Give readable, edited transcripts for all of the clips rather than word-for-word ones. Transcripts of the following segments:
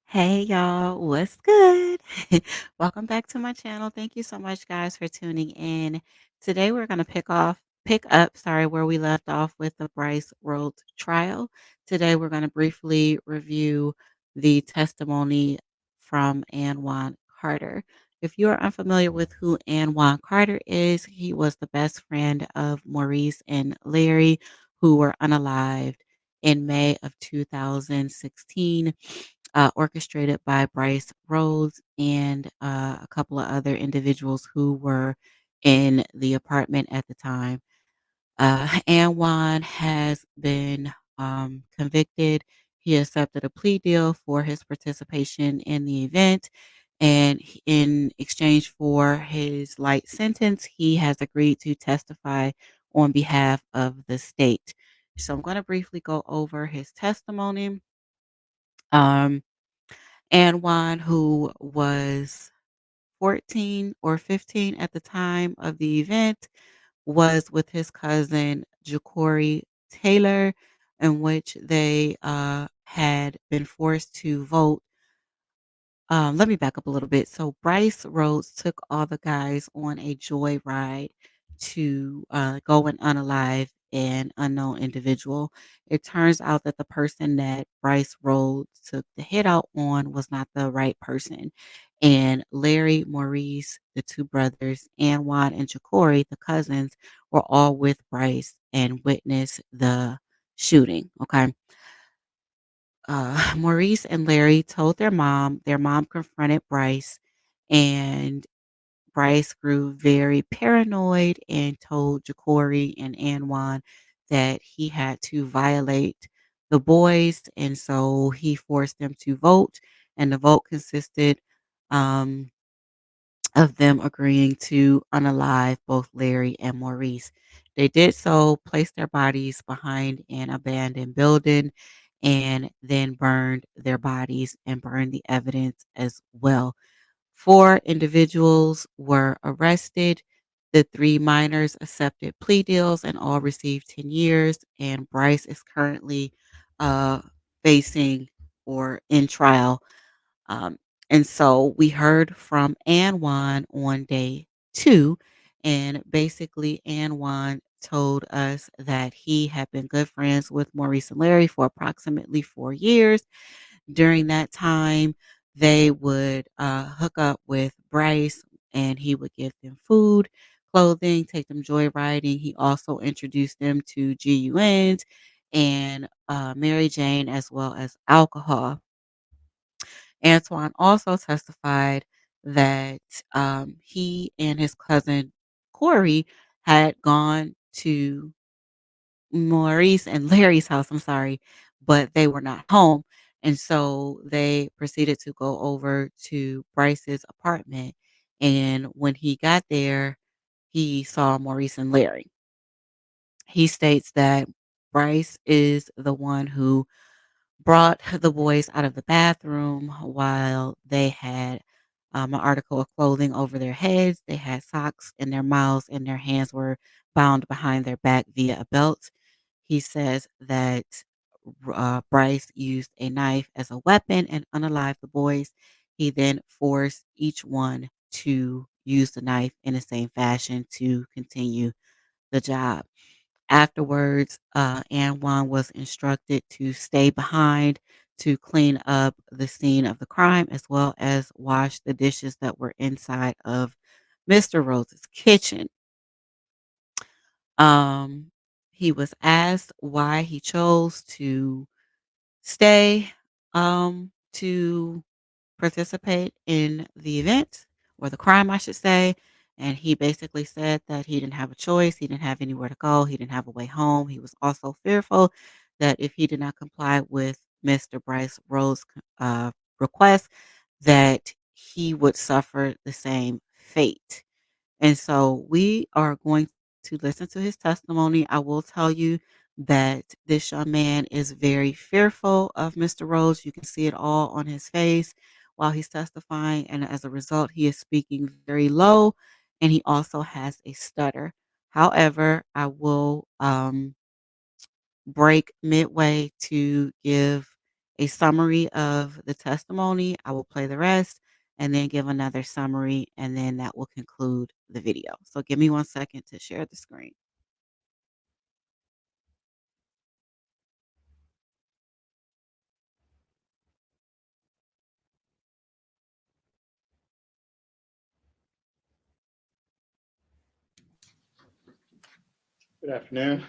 Hey y'all, what's good? Welcome back to my channel. Thank you so much guys for tuning in. Today we're going to pick up, where we left off with the Bryce Rhodes trial. Today we're going to briefly review the testimony from Anwan Carter. If you are unfamiliar with who Anwan Carter is, he was the best friend of Maurice and Larry, who were unalived in May of 2016, orchestrated by Bryce Rhodes and a couple of other individuals who were in the apartment at the time. Anwan has been convicted. He accepted a plea deal for his participation in the event. And in exchange for his light sentence, he has agreed to testify on behalf of the state. So I'm going to briefly go over his testimony. Um, Anwan, who was 14 or 15 at the time of the event, was with his cousin Ja'Cory Taylor, in which they had been forced to vote. Let me back up a little bit. So Bryce Rhodes took all the guys on a joyride to go and unalive an unknown individual. It turns out that the person that Bryce Rhodes took the hit out on was not the right person. And Larry, Maurice, the two brothers, Anwan and Ja'Cory, the cousins, were all with Bryce and witnessed the shooting. Okay. Maurice and Larry told their mom. Their mom confronted Bryce, and Bryce grew very paranoid and told Ja'Cory and Anwan that he had to violate the boys, and so he forced them to vote, and the vote consisted um, of them agreeing to unalive both Larry and Maurice. They did so, placed their bodies behind an abandoned building, and then burned their bodies and burned the evidence as well. Four individuals were arrested. The three minors accepted plea deals and all received 10 years. And Bryce is currently uh, facing or in trial. Um, and so we heard from Anwan on day two. And basically, Anwan told us that he had been good friends with Maurice and Larry for approximately 4 years. During that time, they would hook up with Bryce and he would give them food, clothing, take them joyriding. He also introduced them to GUNs and Mary Jane as well as alcohol. Antoine also testified that he and his cousin Corey had gone to Maurice and Larry's house, I'm sorry, but they were not home. And so they proceeded to go over to Bryce's apartment. And when he got there, he saw Maurice and Larry. He states that Bryce is the one who brought the boys out of the bathroom while they had an article of clothing over their heads. They had socks in their mouths and their hands were bound behind their back via a belt. He says that Bryce used a knife as a weapon and unalived the boys. He then forced each one to use the knife in the same fashion to continue the job. Afterwards, Anwan was instructed to stay behind to clean up the scene of the crime as well as wash the dishes that were inside of Mr. Rhodes' kitchen. Um, he was asked why he chose to stay to participate in the event or the crime, I should say. And he basically said that he didn't have a choice. He didn't have anywhere to go. He didn't have a way home. He was also fearful that if he did not comply with Mr. Bryce Rhodes' request, that he would suffer the same fate. And so we are going to listen to his testimony. I will tell you that this young man is very fearful of Mr. Rhodes. You can see it all on his face while he's testifying. And as a result, he is speaking very low and he also has a stutter. However, I will break midway to give a summary of the testimony. I will play the rest and then give another summary, and then that will conclude the video. So give me 1 second to share the screen. Good afternoon.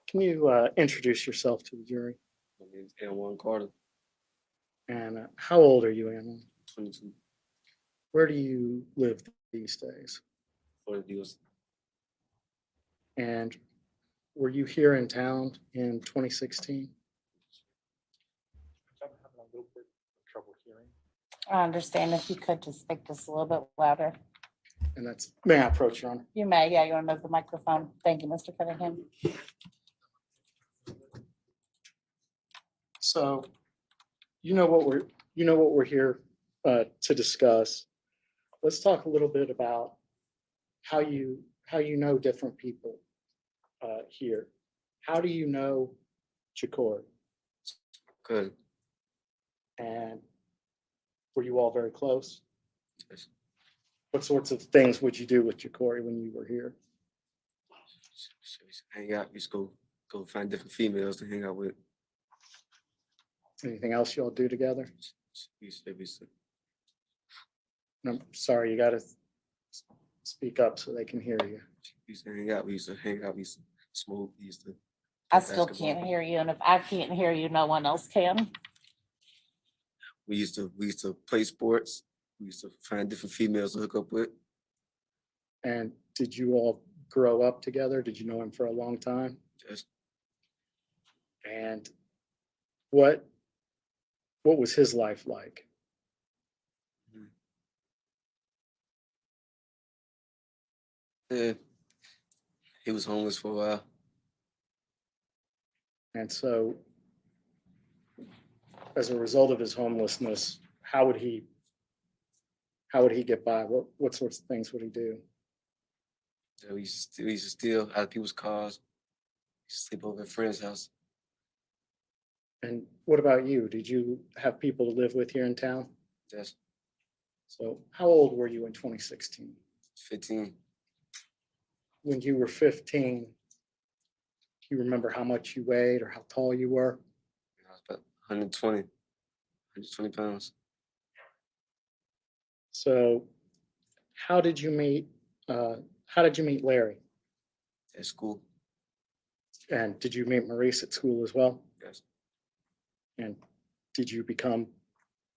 Can you introduce yourself to the jury? My name's Anwan Carter, And how old are you, Anna? 22, Where do you live these days? for the deals. And were you here in town in 2016? I'm having a little bit of trouble hearing. I understand if you could just speak just a little bit louder. And that's, may I approach, Your Honor? You may, yeah, you want to move the microphone. Thank you, Mr. Cunningham. So, you know what we're here to discuss. Let's talk a little bit about how you know different people here. How do you know Jacory? Good. And were you all very close? Yes. What sorts of things would you do with Jacory when you were here? So we used to hang out. We used to go find different females to hang out with. Anything else y'all do together? We used to And I'm sorry, you gotta speak up so they can hear you. hang out. We used to hang out. We used to smoke. We used to. I play still basketball. can't hear you, and if I can't hear you, no one else can. We used to play sports. We used to find different females to hook up with. And did you all grow up together? Did you know him for a long time? Just And what was his life like? yeah. He was homeless for a while. And so, as a result of his homelessness, how would he get by? What sorts of things would he do? So we used to steal out of people's cars. We used to sleep over at friends' house. And what about you? Did you have people to live with here in town? Just So how old were you in 2016? 15. When you were 15, do you remember how much you weighed or how tall you were? I was about 120 pounds. So how did you meet Larry? At school. And did you meet Maurice at school as well? Yes. And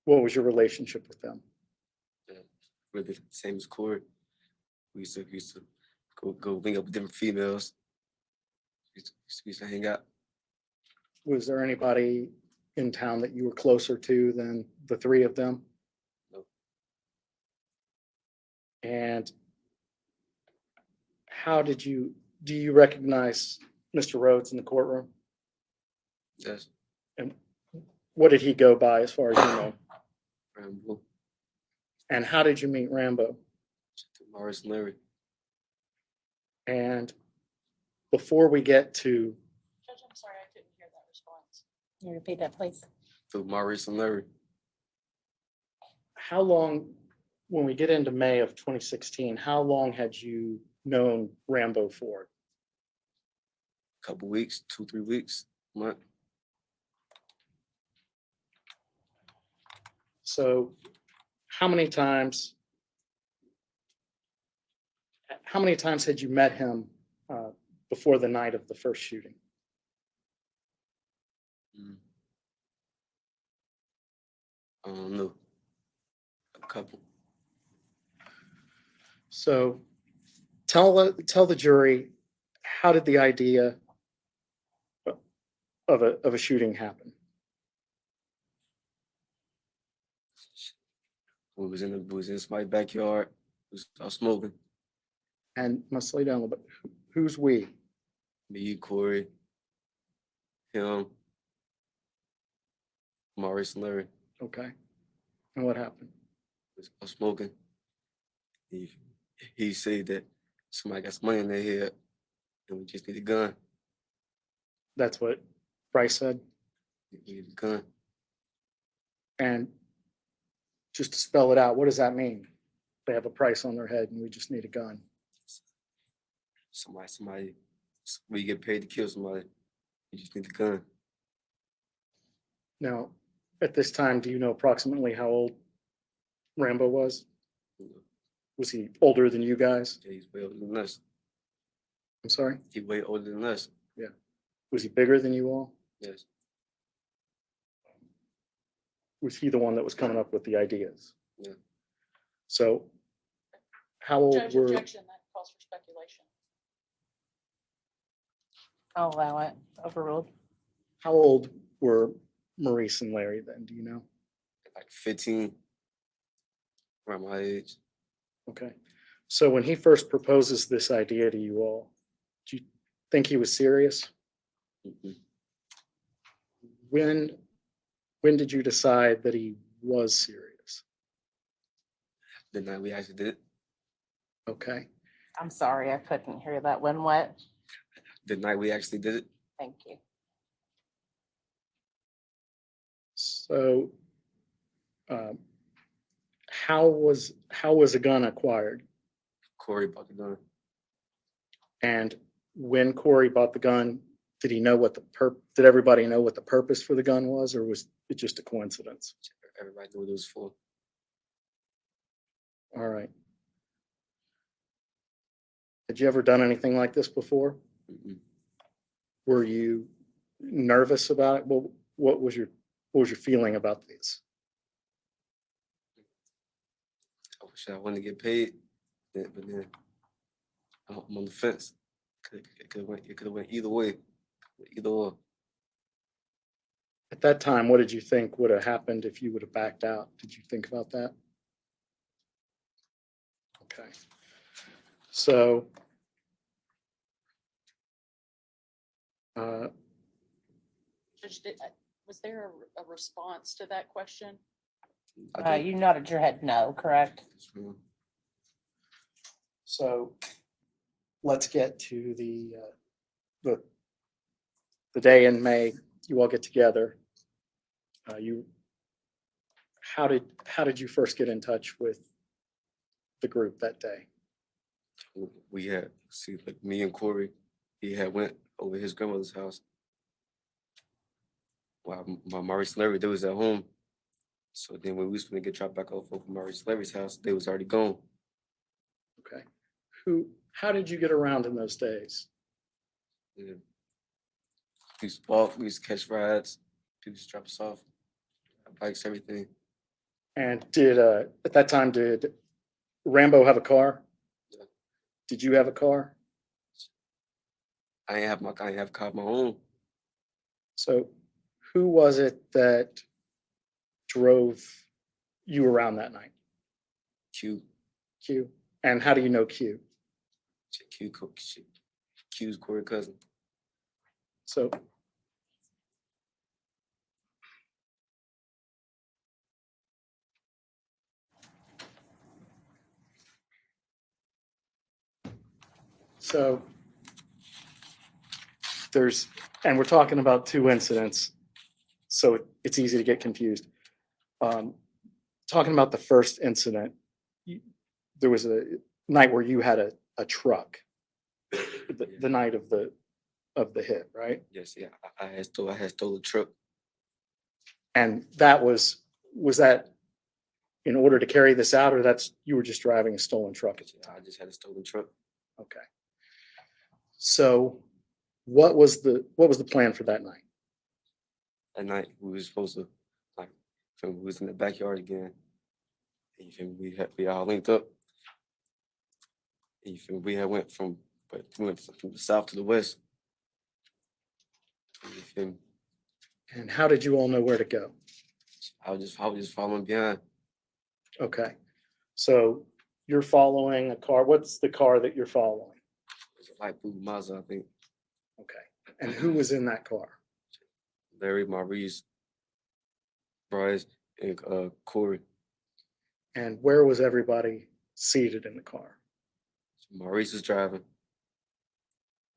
what was your relationship with them? We're the same as Corey. We used to go link up with different females. We used to hang out. Was there anybody in town that you were closer to than the three of them? No. And do you recognize Mr. Rhodes in the courtroom? Yes. And what did he go by as far as you know? Rambo, And how did you meet Rambo? Morris, and Larry. And before we get to, Judge, I'm sorry, I couldn't hear that response. Can you repeat that, please? Through Morris and Larry. how long, when we get into May of 2016, how long had you known Rambo for? Couple weeks, 2-3 weeks, month. So how many times had you met him before the night of the first shooting? I don't know. A couple. So tell the jury, how did the idea of a shooting happen? We was in somebody's backyard. We was all smoking. And must lay down a little bit. Who's we? Me, Corey, him, Morris, and Larry. Okay. And what happened? We was all smoking. He said that somebody got some money in their head and we just need a gun. That's what Bryce said. We need a gun. And just to spell it out, what does that mean? They have a price on their head and we just need a gun. Somebody, we get paid to kill somebody. You just need the gun. Now, at this time, do you know approximately how old Rambo was? You know, Was he older than you guys? yeah, he's way older than us. I'm sorry? He way older than us. Was he bigger than you all? Yes. Was he the one that was coming up with the ideas? Yeah. So how old Judge were, objection, that calls for speculation. I'll allow it. Overruled. how old were Maurice and Larry then? Do you know? Like 15, around my age. Okay. So when he first proposes this idea to you all, do you think he was serious? Mhm. When did you decide that he was serious? The night we actually did it. Okay. I'm sorry, I couldn't hear that. When what? The night we actually did it. Thank you. So how was a gun acquired? Corey bought the gun. And when Corey bought the gun, did he know what did everybody know what the purpose for the gun was, or was it just a coincidence? Everybody knew what it was for. All right. Had you ever done anything like this before? Mhm. Were you nervous about it? Well, what was your feeling about this? I wish I wanted to get paid, but then I'm on the fence. It could have went either way, either or. At that time, what did you think would have happened if you would have backed out? Did you think about that? Okay. So Judge, was there a response to that question? I did. You nodded your head no, correct? Mhm. So let's get to the day in May. You all get together. How did you first get in touch with the group that day? We had like me and Corey. He had went over his grandmother's house. While my Maurice and Larry, they was at home. So then when we was gonna get dropped back off over Maurice and Larry's house, they was already gone. Okay. How did you get around in those days? Yeah. We used to walk, we used to catch rides, people used to drop us off, bikes, everything. And at that time, did Rambo have a car? Yeah. Did you have a car? I ain't have a car of my own. So who was it that drove you around that night? Q, Q. And how do you know Q? Q's Corey cousin. So so and we're talking about two incidents, so it's easy to get confused. Talking about the first incident, there was a night where you had a truck, the night of the hit, right? Yes, yeah. I had stole a truck. And that was that in order to carry this out, or you were just driving a stolen truck at the time? I just had a stolen truck. Okay. So what was the plan for that night? At night we was supposed to like we was in the backyard again. And you feel me? We all linked up. And you feel me? We went from the south to the west. And you feel me? And how did you all know where to go? I was just following behind. Okay. So you're following a car. What's the car that you're following? It was a light blue Mazda, I think. Okay. And who was in that car? Larry, Maurice, Bryce, and Corey. And where was everybody seated in the car? Maurice was driving.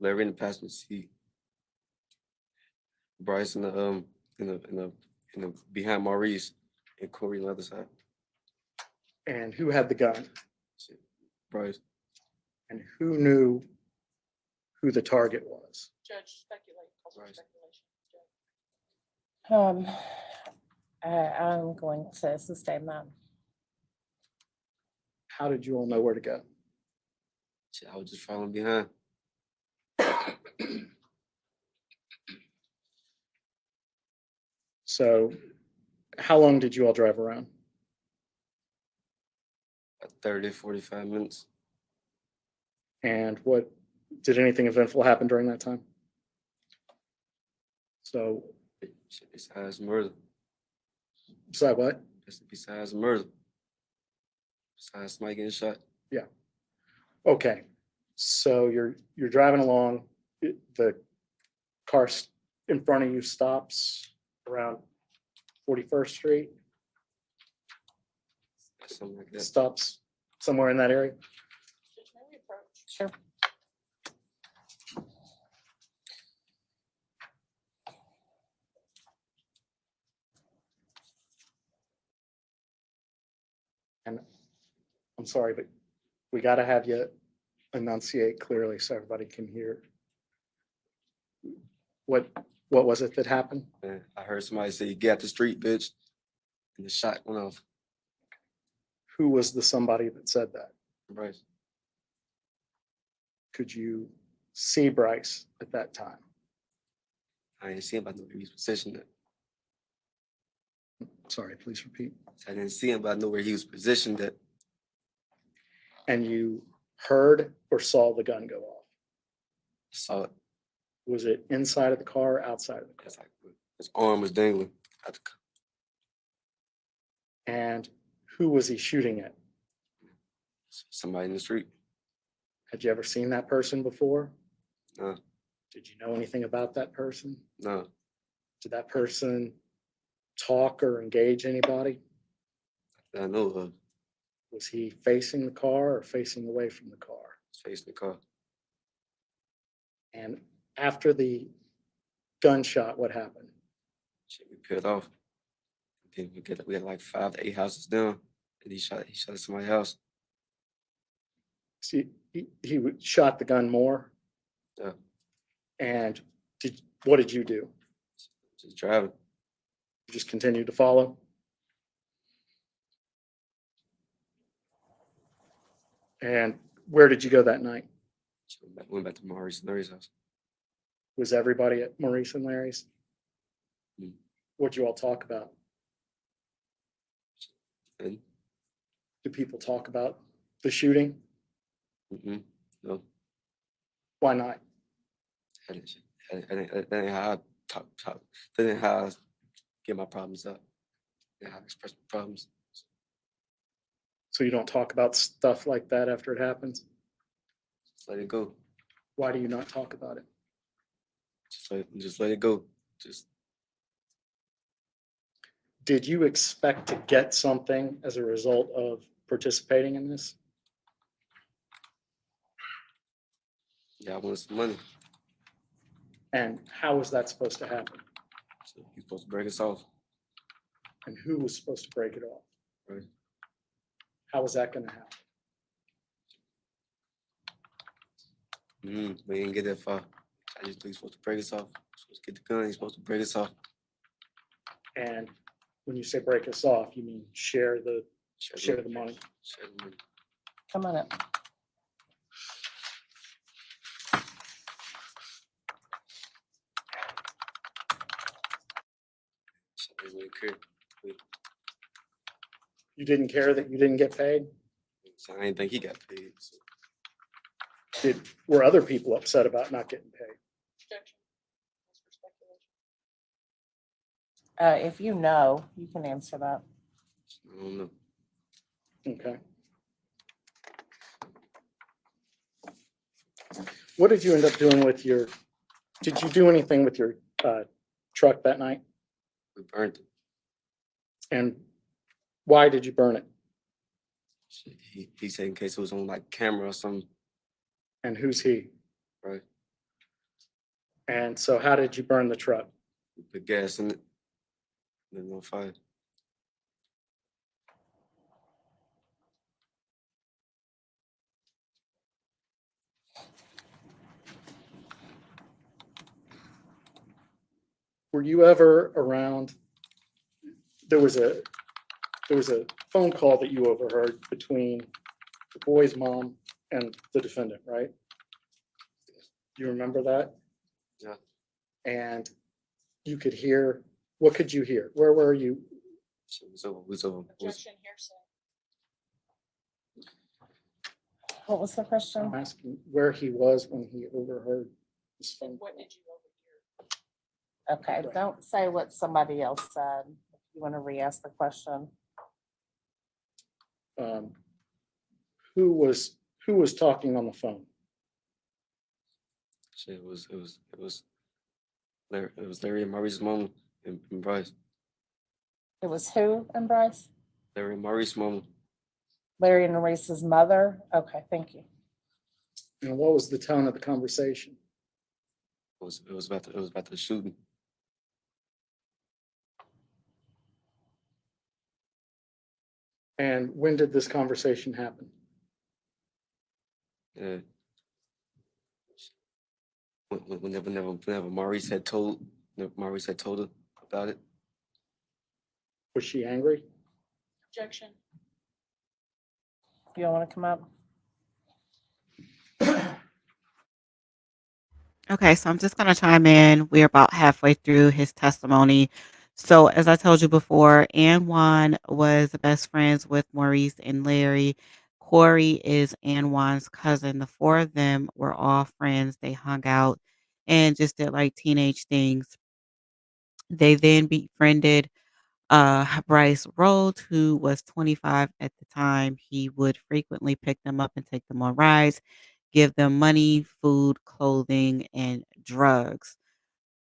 Larry in the passenger seat. Bryce in the behind Maurice, and Corey on the other side. And who had the gun? Shit. Bryce. And who knew who the target was? Judge speculate, call for Right. speculation. Judge. I'm going to sustain that. How did you all know where to go? Shit, I was just following behind. So how long did you all drive around? About 30, 45 minutes. And what, did anything eventful happen during that time? So, Shit, besides murder. besides what? Besides murder. Besides somebody getting shot. Okay, so you're driving along, the car in front of you stops around 41st Street, Something like that. stops somewhere in that area. Judge, may we approach? Sure. And I'm sorry, but we got to have you enunciate clearly so everybody can hear. What was it that happened? Man, I heard somebody say, "Get out the street, bitch," and the shot went off. Who was the somebody that said that? Bryce. Could you see Bryce at that time? I didn't see him, but I know where he was positioned at. Sorry, please repeat. I didn't see him, but I know where he was positioned at. And you heard or saw the gun go off? I saw it. Was it inside of the car or outside of the car? It's like his arm was dangling out the car. And who was he shooting at? Somebody in the street. Had you ever seen that person before? No, Did you know anything about that person? no, Did that person talk or engage anybody? that I know of. Was he facing the car or facing away from the car? His face in the car. And after the gunshot, what happened? Shit, we peeled off. Then we had like 5 to 8 houses down, and he shot at somebody's house. See, he shot the gun more. Yeah, And what did you do? just driving. You just continued to follow? And where did you go that night? So went back to Maurice and Larry's house. Was everybody at Maurice and Larry's? Mm. What'd you all talk about? And Do people talk about the shooting? no, Why not? that ain't how I talk. That ain't how I get my problems up. That ain't how I express my problems. So you don't talk about stuff like that after it happens? Just let it go. Why do you not talk about it? Just let it go. Just Did you expect to get something as a result of participating in this? yeah, I wanted some money. And how was that supposed to happen? So he's supposed to break us off. And who was supposed to break it off? Right. How was that going to happen? We didn't get that far. I just knew he's supposed to break us off. Supposed to get the gun. He's supposed to break us off. And when you say break us off, you mean share the money? Share the money. Come on up. So I didn't really care. You didn't care that you didn't get paid? So I didn't think he got paid. So Were other people upset about not getting paid? Objection. Calls for speculation. If you know, you can answer that. I don't know. Okay. What did you end up doing with did you do anything with your truck that night? We burned it. And why did you burn it? Shit, he said in case it was on like camera or something. And who's he? Right. And so how did you burn the truck? We put gas in it. And then on fire. Were you ever around? There was a phone call that you overheard between the boy's mom and the defendant, right? Do you remember that? Yeah. And you could hear, what could you hear? Where were you? So it was over. It was over. It was, Objection, hearsay. What was the I'm question? asking where he was when he overheard this phone And call. what did you overhear? Okay, don't say what somebody else said. If you want to re-ask the question. Who was talking on the phone? shit, it was Larry and Maurice's mom and Bryce. It was who and Bryce? Larry and Maurice's mom. Larry and Maurice's mother? Okay, thank you. And what was the tone of the conversation? It was about the shooting. And when did this conversation happen? Yeah. Whenever Maurice had told her about it. Was she angry? Objection. You don't want to come up? Okay, so I'm just going to chime in. We're about halfway through his testimony. So, as I told you before, Anwan was best friends with Maurice and Larry. Corey is Anwan's cousin. The four of them were all friends. They hung out and just did like teenage things. They then befriended Bryce Rhodes, who was 25 at the time. He would frequently pick them up and take them on rides, give them money, food, clothing, and drugs.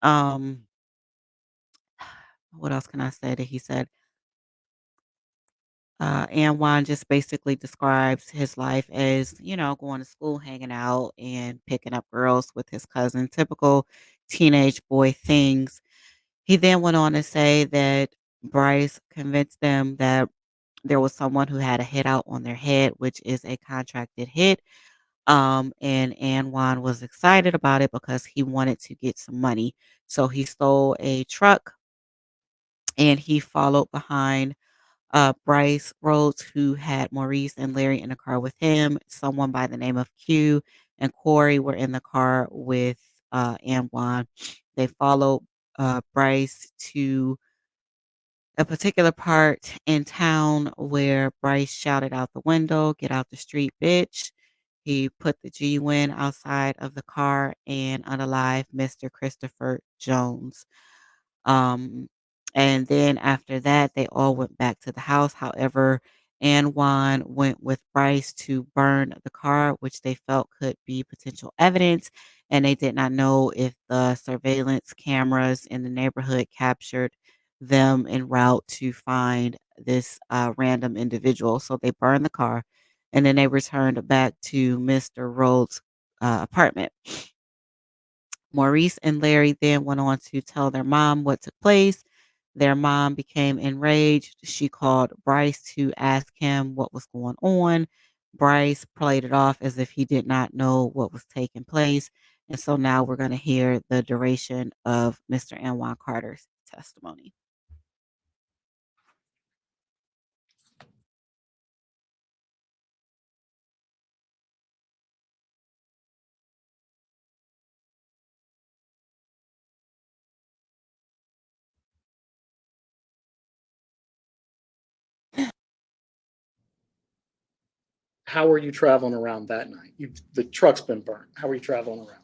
Um, what else can I say that he said? Anwan just basically describes his life as, going to school, hanging out, and picking up girls with his cousin, typical teenage boy things. He then went on to say that Bryce convinced them that there was someone who had a hit out on their head, which is a contracted hit. And Anwan was excited about it because he wanted to get some money. So he stole a truck and he followed behind Bryce Rhodes, who had Maurice and Larry in the car with him. Someone by the name of Q and Corey were in the car with Anwan. They followed Bryce to a particular part in town where Bryce shouted out the window, "Get out the street, bitch." He put the G Win outside of the car and unalive Mr. Christopher Jones. Um, and then after that, they all went back to the house. However, Anwan went with Bryce to burn the car, which they felt could be potential evidence. And they did not know if the surveillance cameras in the neighborhood captured them en route to find this random individual. So they burned the car and then they returned back to Mr. Rhodes' apartment. Maurice and Larry then went on to tell their mom what took place. Their mom became enraged. She called Bryce to ask him what was going on. Bryce played it off as if he did not know what was taking place. And so now we're going to hear the duration of Mr. Anwan Carter's testimony. How were you traveling around that night? The truck's been burnt. How were you traveling around?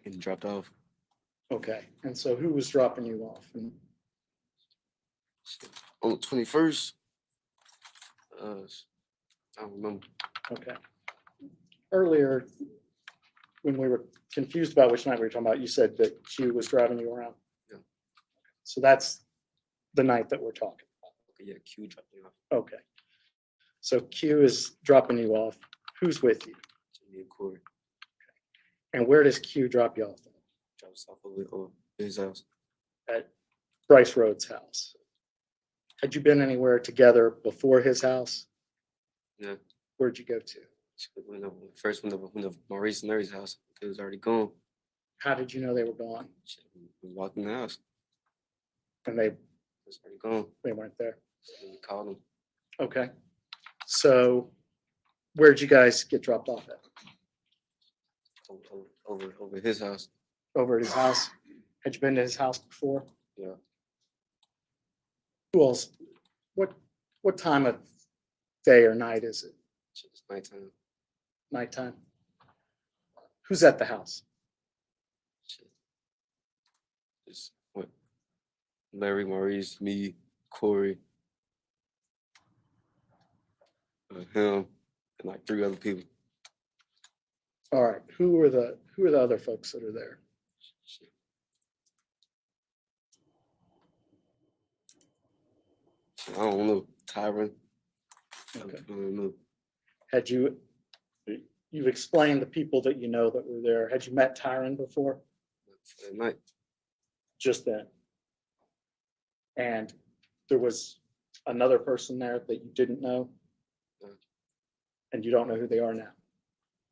Getting dropped off. Okay, and so who was dropping you off? And On the 21st. I don't remember. okay, earlier when we were confused about which night we were talking about, you said that Q was driving you around. Yeah. So that's the night that we're talking Okay, yeah, Q dropped me off. about. Okay, so Q is dropping you off. Who's with you? Me and Corey And where does Q drop you off? dropped us off over his house. At Bryce Rhodes' house. Had you been anywhere together before his house? Yeah. Where'd you go to? First went to Maurice and Larry's house. They was already gone. How did you know they were gone? Shit, we walked in the house. And they It was already gone. weren't there. So we called them Okay. So where'd you guys get dropped off at? over his house. Over at his house? Had you been to his house before? Yeah. Who else? What time of day or night is it? Shit, it's nighttime. Nighttime? Who's at the house? Shit. Just what? Larry, Maurice, me, Corey, him, and like 3 other people. All right. Who are the other folks that are there? Shit. Shit, I don't know. Tyron. Okay. I don't know. Had you've explained the people that you know that were there. Had you met Tyron before? At night. Just then? And there was another person there that you didn't know? No. And you don't know who they are now?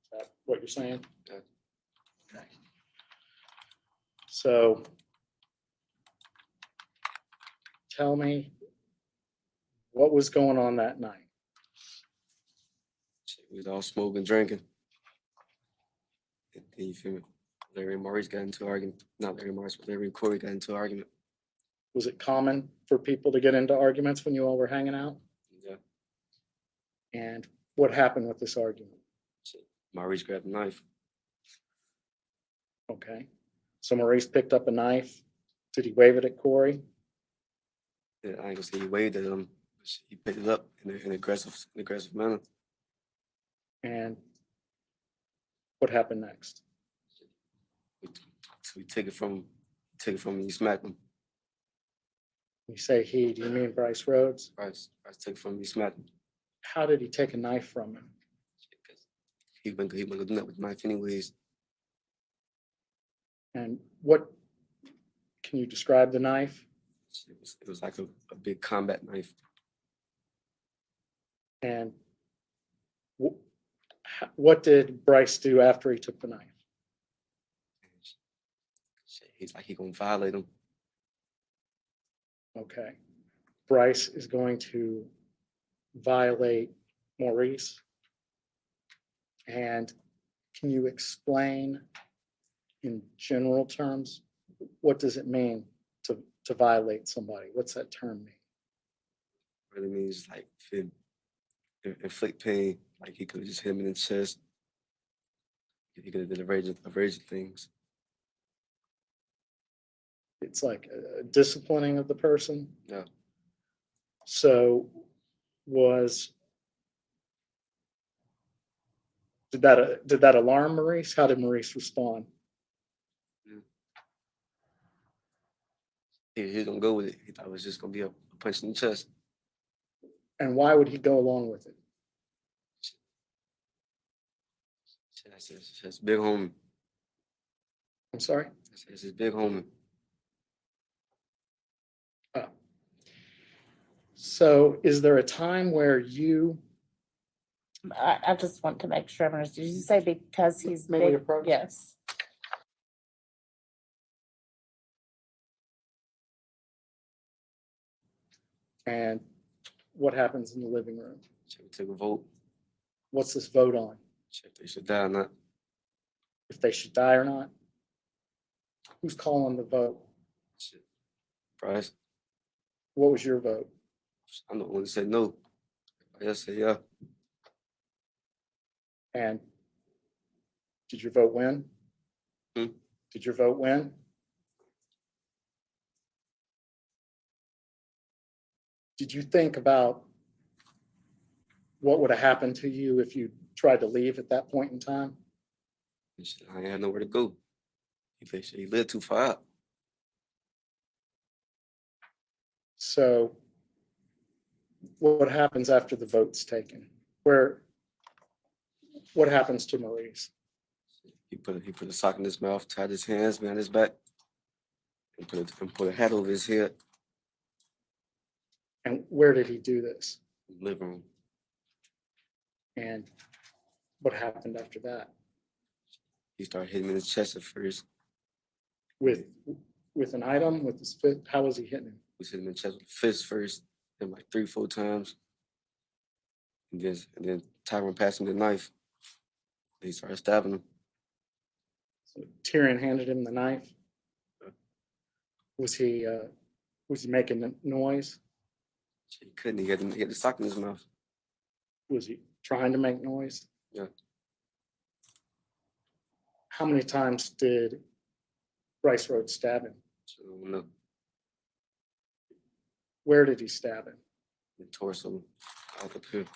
Is that what you're saying? Yeah. Okay. So tell me what was going on that night? Shit, we was all smoking, drinking. And then you feel me? Larry and Maurice got into an argument. Not Larry and Maurice, but Larry and Corey got into an argument. Was it common for people to get into arguments when you all were hanging out? Yeah. And what happened with this argument? Shit. Maurice grabbed a knife. Okay. So Maurice picked up a knife. Did he wave it at Corey? Yeah, I ain't gonna say he waved at him. But shit, he picked it up in an aggressive manner. And what happened next? So we took it from him and he smacked him. You say he, do you mean Bryce Rhodes? Bryce took it from him, he smacked him. How did he take a knife from him? Because he wasn't gonna do that with the knife anyways. And what, can you describe the knife? It was like a big combat knife. And what did Bryce do after he took the knife? Shit, he's like he gonna violate him. Okay. Bryce is going to violate Maurice. And can you explain in general terms, what does it mean to violate somebody? What's that term mean? Really means like inflict pain. Like he could have just hit him in the chest. He could have did a range of things. It's like a disciplining of the person. Yeah. So did that alarm Maurice? How did Maurice respond? He was gonna go with it. He thought it was just gonna be a punch in the chest. And why would he go along with it? Shit, that's his big homie. I'm sorry? That's his big homie. So is there a time where you, I just want to make sure, I'm understood. Did you say because he's May we big? approach? Yes. and what happens in the living room? Shit, we took a vote. What's this vote on? Shit, they should die or not. If they should die or not? Who's calling the vote? Shit. Bryce, What was your vote? I'm the one that said no. I just said yeah. And did your vote win? Hmm? Did your vote win? Did you think about what would have happened to you if you tried to leave at that point in time? And shit, I ain't had nowhere to go. He lived too far out. So what happens after the vote's taken? What happens to Maurice? He put a sock in his mouth, tied his hands behind his back, and put a hat over his head And where did he do this? in the living room. And what happened after that? He started hitting me in the chest at first. With an item, with his fist? How was he hitting him? We hit him in the chest with a fist first, hit him like 3, 4 times. And then Tyron passed him the knife. He started stabbing him. So Tyrion handed him the knife. Yeah. Was he making a noise? He couldn't. He had the sock in his mouth. Was he trying to make noise? Yeah. How many times did Bryce Rhodes stab him? So I don't know. Where did he stab him? The torso out up here.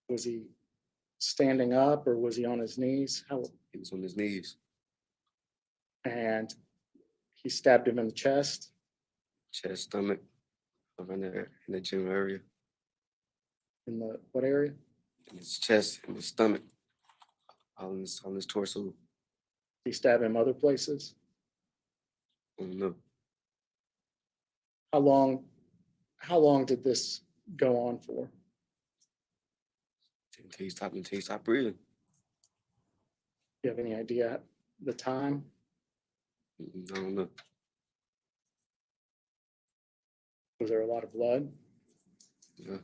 Was he standing up or was he on his knees? He was on his knees, And he stabbed him in the chest. chest, stomach, around there in the gym area. In the what area? In his chest, in his stomach, on his torso. Did he stab him other places? I don't know. How long did this go on for? Until he stopped breathing. Do you have any idea the time? I don't know. Was there a lot of blood? Yeah.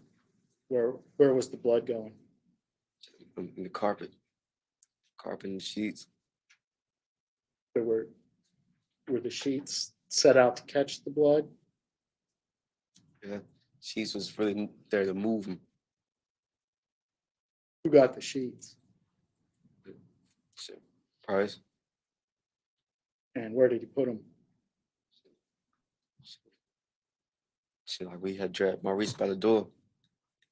Where was the blood going? In the carpet and sheets. Were the sheets set out to catch the blood? Yeah. Sheets was really there to move him. Who got the sheets? Shit. Price. And where did he put them? Shit, like we had dragged Maurice by the door.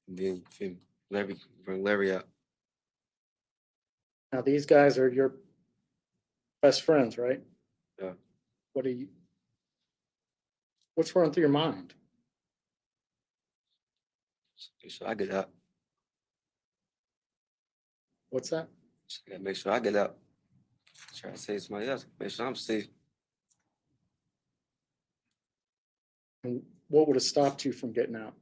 And then Larry bring Larry out. Now these guys are your best friends, right? Yeah. What's running through your mind? Make sure I get out. What's that? I gotta make sure I get out. Try to save somebody else. Make sure I'm safe. And what would have stopped you from getting out?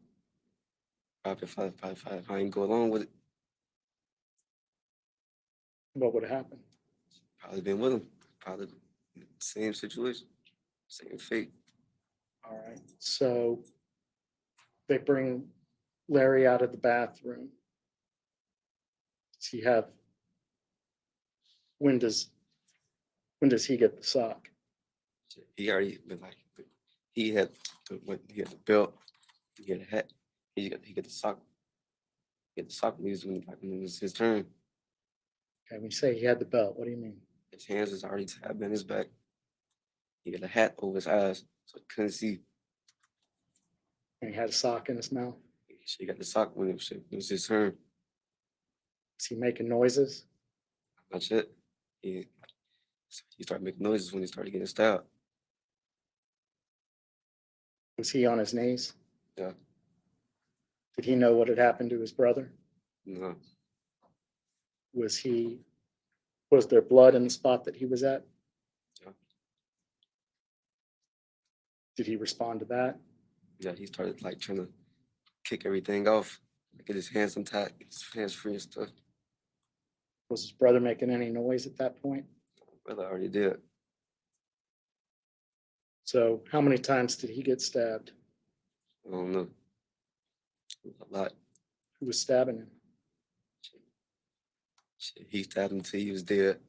Probably if I ain't go along with it, What would have happened? probably been with him. Probably same situation, same fate. All right. So they bring Larry out of the bathroom. Does he have? When does he get the sock? He already been like he had the belt, he had a hat, he got the sock. He had the sock when it was his turn. Okay, when you say he had the belt, what do you mean? His hands was already tabbed in his back. He had a hat over his eyes, so he couldn't see. And he had a sock in his mouth. He got the sock when it was his turn. Is he making noises? That's it. He started making noises when he started getting stabbed. Was he on his knees? Yeah. Did he know what had happened to his brother? No. Was there blood in the spot that he was at? Yeah. Did he respond to that? Yeah, he started like trying to kick everything off, get his hands untied, get his hands free and stuff. Was his brother making any noise at that point? Brother already did. So how many times did he get stabbed? I don't know. A lot. Who was stabbing him? Shit, he stabbed him till he was dead.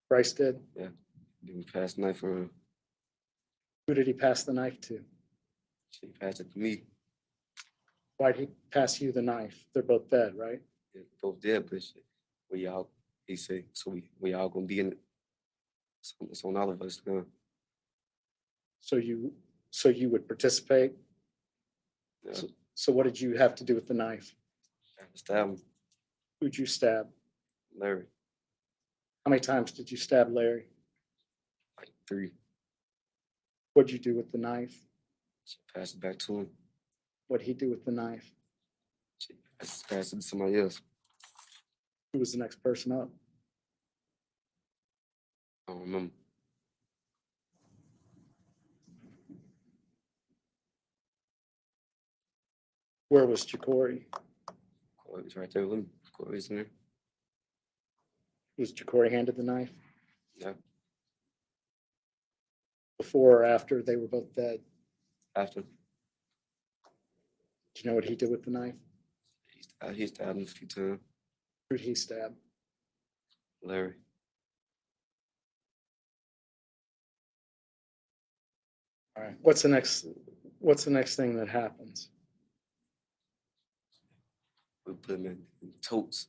Bryce did. Then we passed the knife around. Who did he pass the knife to? He passed it to me. Why'd he pass you the knife? They're both dead, right? Yeah, both dead, but shit, he said, so we all gonna be in it. It's on all of us now. So you would participate? Yeah. So what did you have to do with the knife? I stabbed him, Who'd you stab? Larry, How many times did you stab Larry? like 3. What'd you do with the knife? She passed it back to him. What'd he do with the knife? She passed it to somebody else. Who was the next person up? I don't remember. Where was Jacory? Corey's right there with me. Corey's in there. Was Jacory handed the knife Yeah. before or after they were both dead? After Do you know what he did with the knife? he stabbed him a few times. Who did he stab? Larry. All right. What's the next thing that happens? We put him in totes.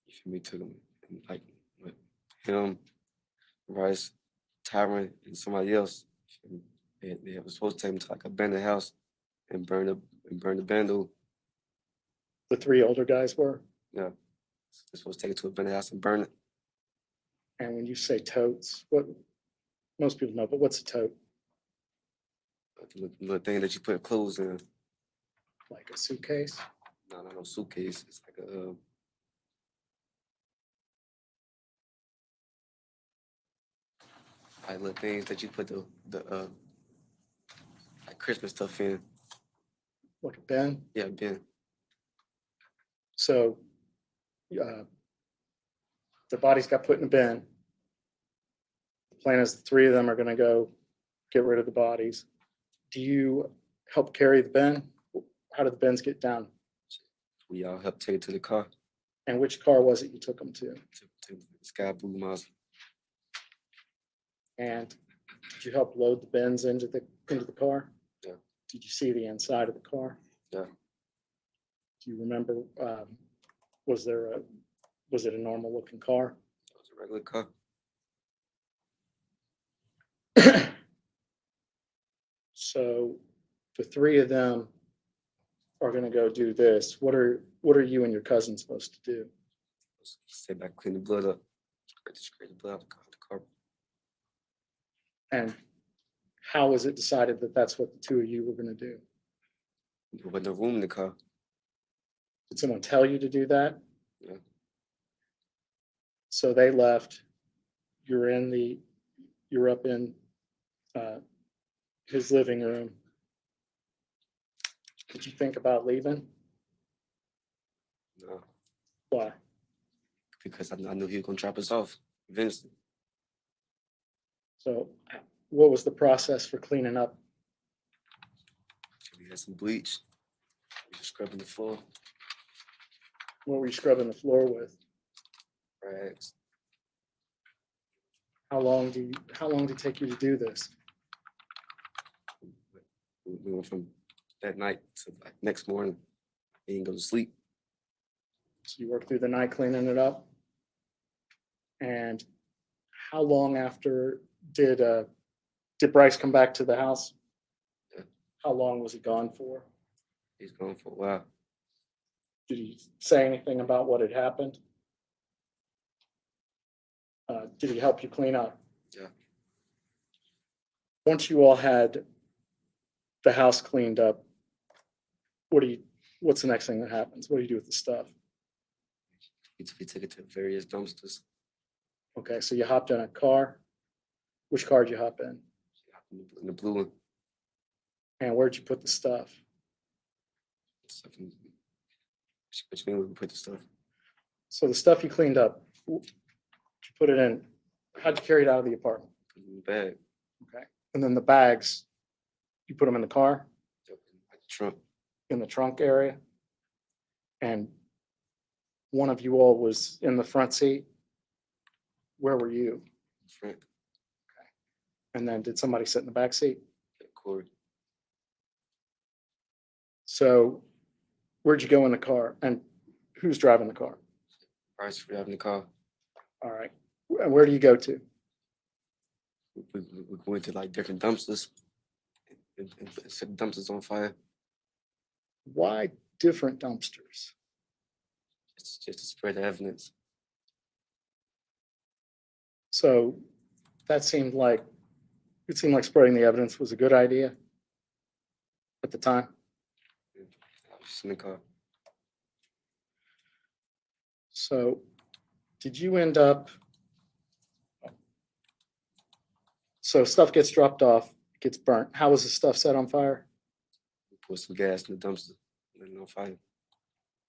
You feel me? Took him and like with him, Rice, Tyron, and somebody else. You feel me? They were supposed to take him to like a abandoned house and burn the bundle. The three older guys were? Yeah. They're supposed to take it to a abandoned house and burn it. And when you say totes, what most people know, but what's a tote? Like the little thing that you put clothes in. Like a suitcase? No, not no suitcase. It's like a like little things that you put the like Christmas stuff in. Like a bin? Yeah, bin. So the bodies got put in a bin. The plan is the three of them are going to go get rid of the bodies. Do you help carry the bin? How did the bins get down? We all helped take it to the car. And which car was it you took them to? To the Sky Blue Mazda. And did you help load the bins into the car? Yeah. Did you see the inside of the car? Yeah. Do you remember? Was it a normal looking car? It was a regular car. So the three of them are going to go do this. What are you and your cousin supposed to do? Sit back, clean the blood up. Scrape the blood out the car. And how was it decided that that's what the two of you were going to do? There wasn't no room in the car. Did someone tell you to do that? Yeah. So they left. You're up in his living room. Did you think about leaving? No, Why? because I knew he was gonna drop us off eventually. So what was the process for cleaning up? We had some bleach. We just scrubbing the floor, What were you scrubbing the floor with? rags. How long did it take you to do this? We went from that night to like next morning. He didn't go to sleep. So you worked through the night cleaning it up? And how long after did Bryce come back to the house? Yeah. How long was he gone for? He's gone for a while. Did he say anything about what had happened? Did he help you clean up? Yeah. Once you all had the house cleaned up, what's the next thing that happens? What do you do with the stuff? We took it to various dumpsters. Okay, so you hopped in a car. Which car did you hop in? In the blue one. And where'd you put the stuff? Stuff in, which mean we put the stuff So the stuff you cleaned up, you put it in. How'd you carry it out of the apartment? in the bag, Okay. And then the bags, you put them in the car, like the trunk. in the trunk area. And one of you all was in the front seat. Where were you? Front. And then did somebody sit in the back seat? Corey. So where'd you go in the car? And who's driving the car? Price for driving the car. All right. And where do you go to? We went to like different dumpsters and set the dumpsters on fire. Why different dumpsters? It's just to spread the evidence. So it seemed like spreading the evidence was a good idea at the time. I was just in the car. So did you end up, so stuff gets dropped off, gets burnt. How was the stuff set on fire? We put some gas in the dumpster, lit it on fire.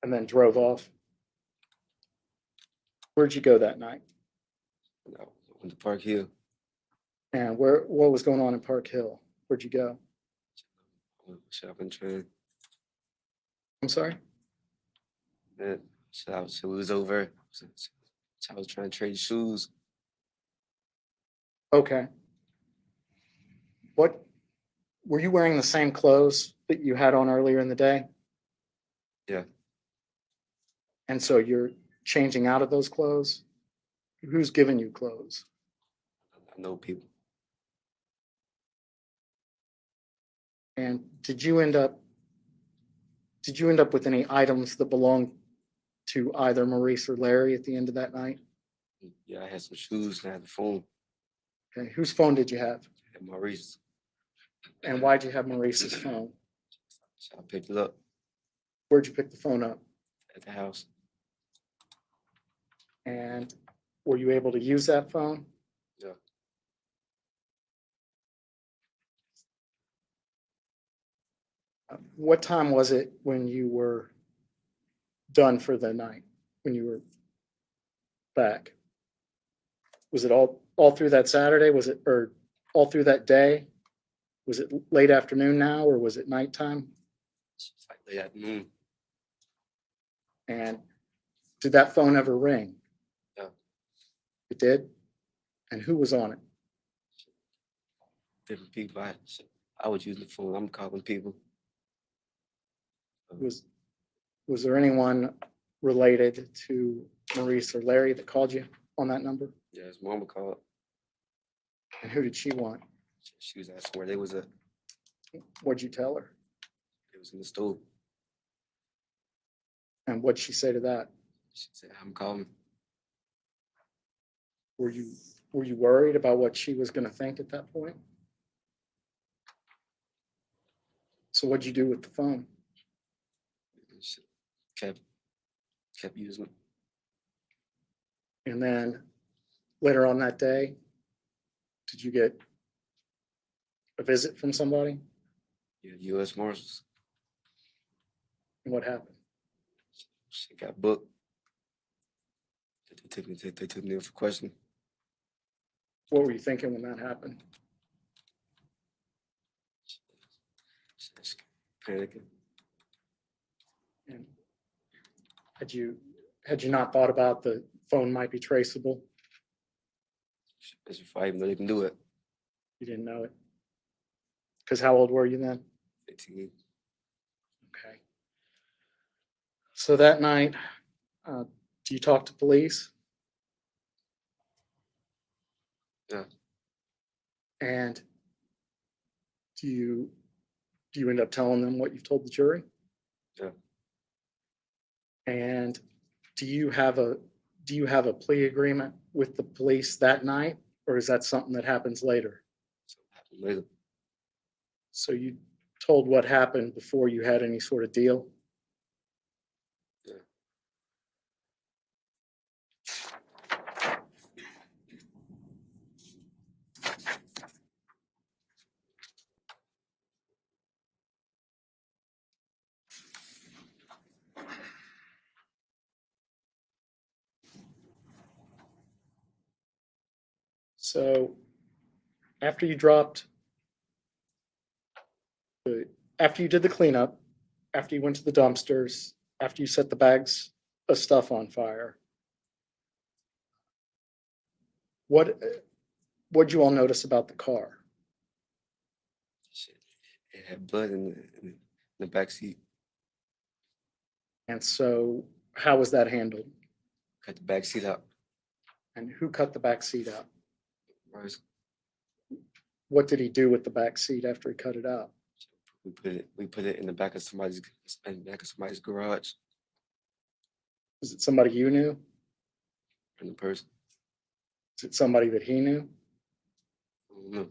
and then drove off. Where'd you go that night? And I went to Park Hill. And what was going on in Park Hill? Where'd you go? I went shopping train. I'm sorry? Then so we was over. So I was trying to trade shoes. Okay. What, were you wearing the same clothes that you had on earlier in the day? Yeah. And so you're changing out of those clothes? Who's giving you clothes? I know people. And did you end up with any items that belonged to either Maurice or Larry at the end of that night? Yeah, I had some shoes and I had the phone. Okay, whose phone did you have? And Maurice. And why'd you have Maurice's phone? So I picked it up Where'd you pick the phone up? at the house. And were you able to use that phone? Yeah. What time was it when you were done for the night, when you were back? Was it all through that Saturday? Was it, or all through that day? Was it late afternoon now, or was it nighttime? It's like late afternoon. And did that phone ever ring? Yeah. It did? And who was on it? Different people. I was using the phone. I'm calling people. Was there anyone related to Maurice or Larry that called you on that number? Yeah, his mama called. And who did she want? She was asking where they was at. What'd you tell her? It was in the store. And what'd she say to that? She said, I'm calling. Were you worried about what she was going to think at that point? So what'd you do with the phone? And she kept using it. And then later on that day, did you get a visit from somebody? Yeah, U.S. Marshals. And what happened? She got booked. They took me in for questioning. What were you thinking when that happened? She was panicking. And had you not thought about the phone might be traceable? As if I even know they can do it. You didn't know it? Because how old were you then? 15. Okay. So that night, do you talk to police? Yeah. And do you end up telling them what you've told the jury? Yeah. And do you have a plea agreement with the police that night, or is that something that happens later? So it happened later. So you told what happened before you had any sort of deal? Yeah. So after you dropped after you did the cleanup, after you went to the dumpsters, after you set the bags of stuff on fire, what what'd you all notice about the car? Shit. It had blood in the back seat. And so how was that handled? Cut the back seat out. And who cut the back seat out? Right. What did he do with the back seat after he cut it out? We put it in the back of somebody's garage. Is it somebody you knew? And the person. Is it somebody that he knew? I don't know.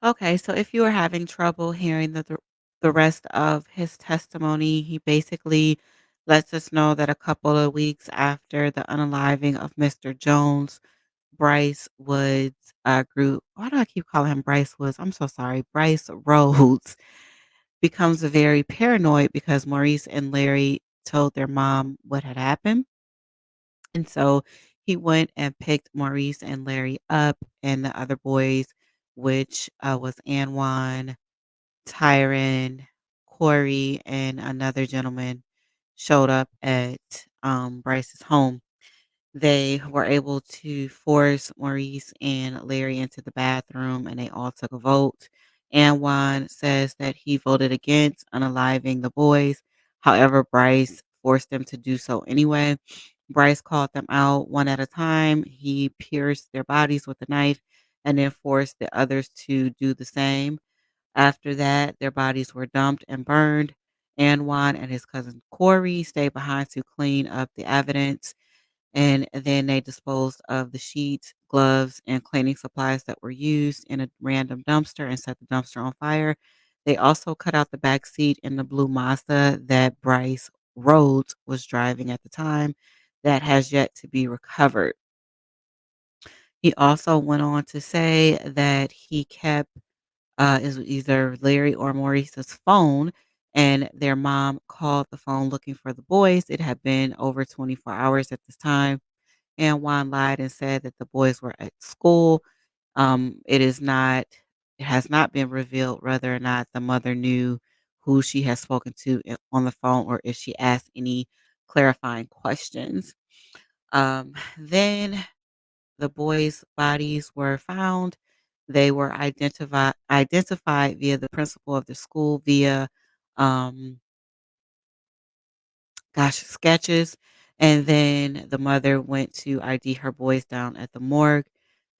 Okay, so if you are having trouble hearing the rest of his testimony, he basically lets us know that a couple of weeks after the unaliving of Mr. Jones, Bryce Woods grew. Why do I keep calling him Bryce Woods? I'm so sorry. Bryce Rhodes becomes very paranoid because Maurice and Larry told their mom what had happened. And so he went and picked Maurice and Larry up and the other boys, which was Anwan, Tyron, Corey, and another gentleman showed up at Bryce's home. They were able to force Maurice and Larry into the bathroom and they all took a vote. Anwan says that he voted against unaliving the boys. However, Bryce forced them to do so anyway. Bryce called them out one at a time. He pierced their bodies with a knife and then forced the others to do the same. After that, their bodies were dumped and burned. Anwan and his cousin Corey stayed behind to clean up the evidence. And then they disposed of the sheets, gloves, and cleaning supplies that were used in a random dumpster and set the dumpster on fire. They also cut out the back seat in the blue Mazda that Bryce Rhodes was driving at the time that has yet to be recovered. He also went on to say that he kept is either Larry or Maurice's phone, and their mom called the phone looking for the boys. It had been over 24 hours at this time, and Juan lied and said that the boys were at school. It is not. It has not been revealed whether or not the mother knew who she has spoken to on the phone, or if she asked any clarifying questions. Then the boys' bodies were found. They were identified via the principal of the school via um, sketches. And then the mother went to ID her boys down at the morgue.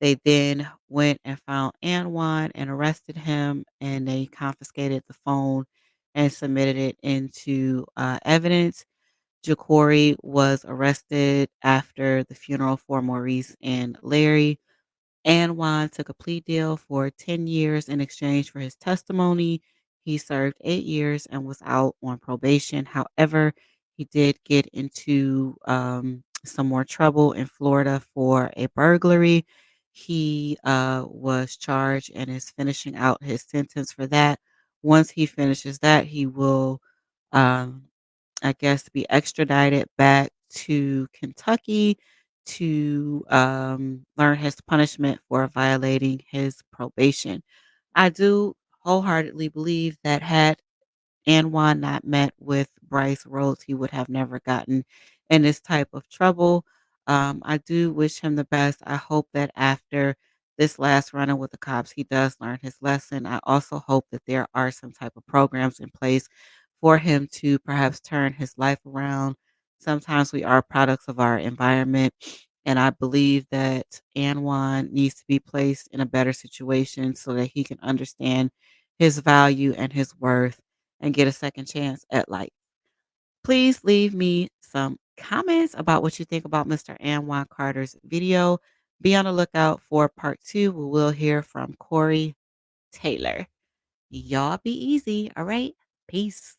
They then went and found Anwan and arrested him, and they confiscated the phone and submitted it into evidence. Ja'Cory was arrested after the funeral for Maurice and Larry. Anwan took a plea deal for 10 years in exchange for his testimony. He served 8 years and was out on probation. However, he did get into some more trouble in Florida for a burglary. He was charged and is finishing out his sentence for that. Once he finishes that, he will um, I guess, be extradited back to Kentucky to learn his punishment for violating his probation. I do wholeheartedly believe that had Anwan not met with Bryce Rhodes, he would have never gotten in this type of trouble. I do wish him the best. I hope that after this last run-in with the cops, he does learn his lesson. I also hope that there are some type of programs in place for him to perhaps turn his life around. Sometimes we are products of our environment, and I believe that Anwan needs to be placed in a better situation so that he can understand his value and his worth and get a second chance at life. Please leave me some comments about what you think about Mr. Anwan Carter's video. Be on the lookout for part two, where we'll hear from Corey Taylor. Y'all be easy. All right. Peace.